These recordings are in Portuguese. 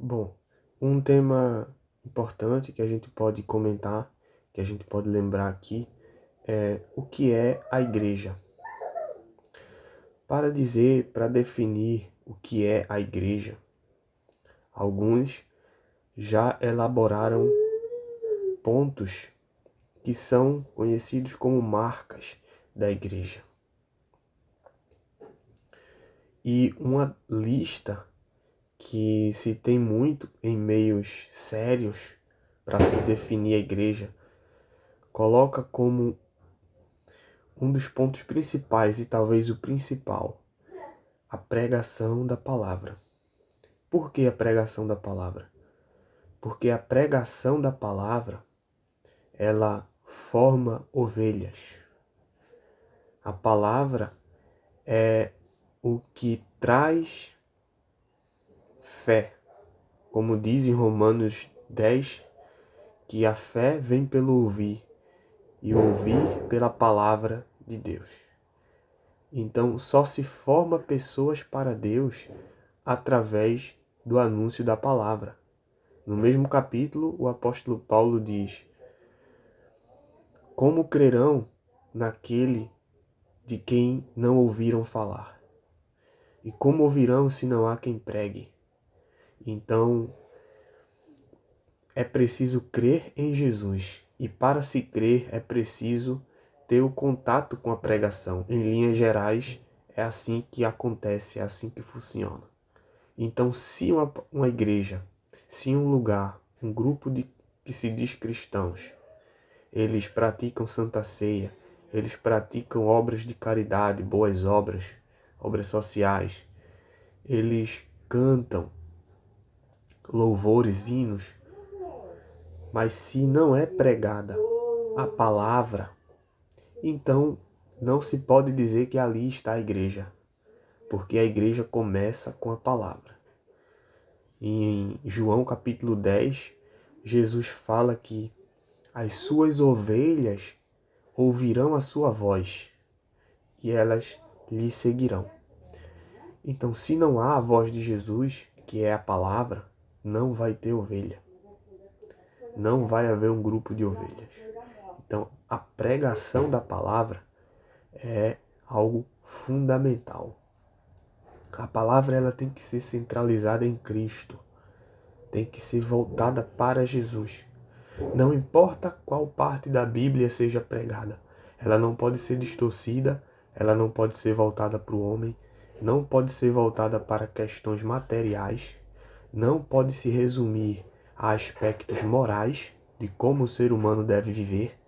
Bom, um tema importante que a gente pode comentar, que a gente pode lembrar aqui, é o que é a igreja. Para definir o que é a igreja, alguns já elaboraram pontos que são conhecidos como marcas da igreja. E uma lista que se tem muito em meios sérios para se definir a igreja, coloca como um dos pontos principais e talvez o principal, a pregação da palavra. Por que a pregação da palavra? Porque a pregação da palavra, ela forma ovelhas. A palavra é o que traz fé. Como diz em Romanos 10, que a fé vem pelo ouvir e ouvir pela palavra de Deus. Então, só se forma pessoas para Deus através do anúncio da palavra. No mesmo capítulo, o apóstolo Paulo diz: como crerão naquele de quem não ouviram falar? E como ouvirão se não há quem pregue? Então, é preciso crer em Jesus. E para se crer, é preciso ter o contato com a pregação. Em linhas gerais, é assim que acontece, é assim que funciona. Então, se uma igreja, se um lugar, um grupo que se diz cristãos, eles praticam Santa Ceia, eles praticam obras de caridade, boas obras, obras sociais, eles cantam louvores, hinos, mas se não é pregada a palavra, então não se pode dizer que ali está a igreja, porque a igreja começa com a palavra. Em João capítulo 10, Jesus fala que as suas ovelhas ouvirão a sua voz e elas lhe seguirão. Então, se não há a voz de Jesus, que é a palavra, não vai ter ovelha. Não vai haver um grupo de ovelhas. Então, a pregação da palavra é algo fundamental. A palavra ela tem que ser centralizada em Cristo. Tem que ser voltada para Jesus. Não importa qual parte da Bíblia seja pregada. Ela não pode ser distorcida, ela não pode ser voltada para o homem, não pode ser voltada para questões materiais, não pode se resumir a aspectos morais de como o ser humano deve viver,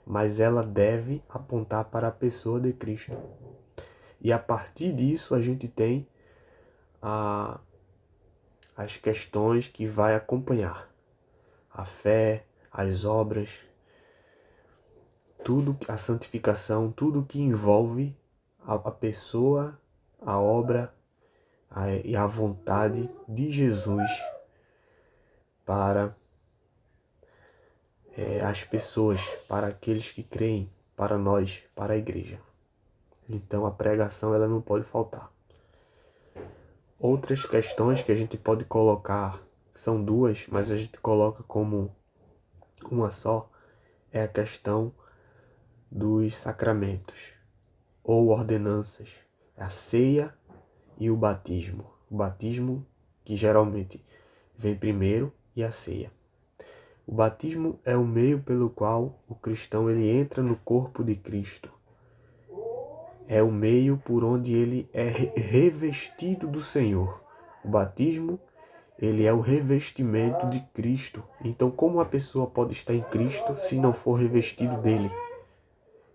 mas ela deve apontar para a pessoa de Cristo. E a partir disso a gente tem as questões que vai acompanhar. A fé, as obras, tudo, a santificação, tudo que envolve a pessoa, a obra e a vontade de Jesus para as pessoas, para aqueles que creem, para nós, para a igreja. Então a pregação ela não pode faltar. Outras questões que a gente pode colocar, são duas, mas a gente coloca como uma só, é a questão dos sacramentos ou ordenanças, a ceia e o batismo. O batismo que geralmente vem primeiro e a ceia. O batismo é o meio pelo qual o cristão ele entra no corpo de Cristo. É o meio por onde ele é revestido do Senhor. O batismo, ele é o revestimento de Cristo. Então, como a pessoa pode estar em Cristo se não for revestido dele?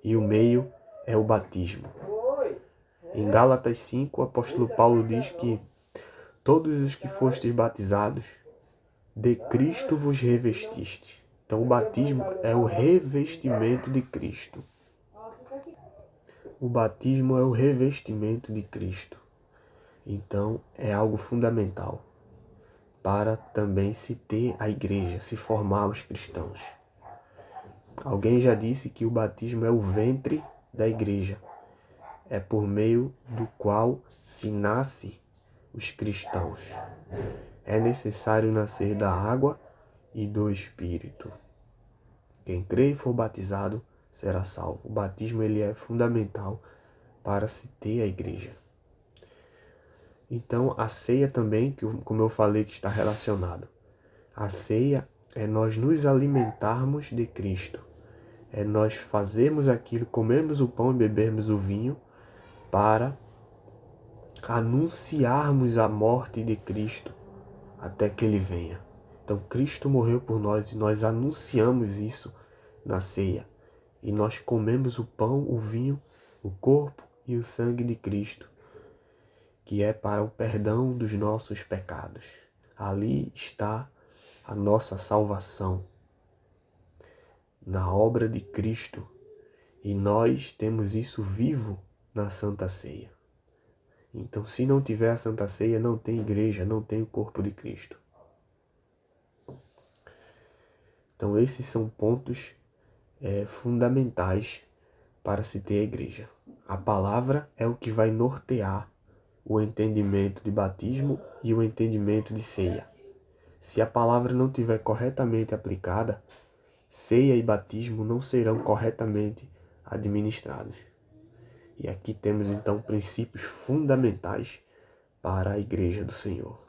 E o meio é o batismo. Em Gálatas 5, o apóstolo Paulo diz que todos os que fostes batizados, de Cristo vos revestistes. Então o batismo é o revestimento de Cristo. O batismo é o revestimento de Cristo. Então é algo fundamental para também se ter a igreja, se formar os cristãos. Alguém já disse que o batismo é o ventre da igreja. É por meio do qual se nasce os cristãos. é necessário nascer da água e do Espírito. Quem crê e for batizado será salvo. O batismo ele é fundamental para se ter a igreja. Então, a ceia também, como eu falei, que está relacionado. A ceia é nós nos alimentarmos de Cristo. É nós fazermos aquilo, comermos o pão e bebermos o vinho para anunciarmos a morte de Cristo até que Ele venha. Então, Cristo morreu por nós e nós anunciamos isso na ceia. E nós comemos o pão, o vinho, o corpo e o sangue de Cristo, que é para o perdão dos nossos pecados. Ali está a nossa salvação, na obra de Cristo. E nós temos isso vivo na Santa Ceia. Então, se não tiver a Santa Ceia, não tem igreja, não tem o corpo de Cristo. Então, esses são pontos fundamentais para se ter a igreja. A palavra é o que vai nortear o entendimento de batismo e o entendimento de ceia. Se a palavra não estiver corretamente aplicada, ceia e batismo não serão corretamente administrados. E aqui temos então princípios fundamentais para a igreja do Senhor.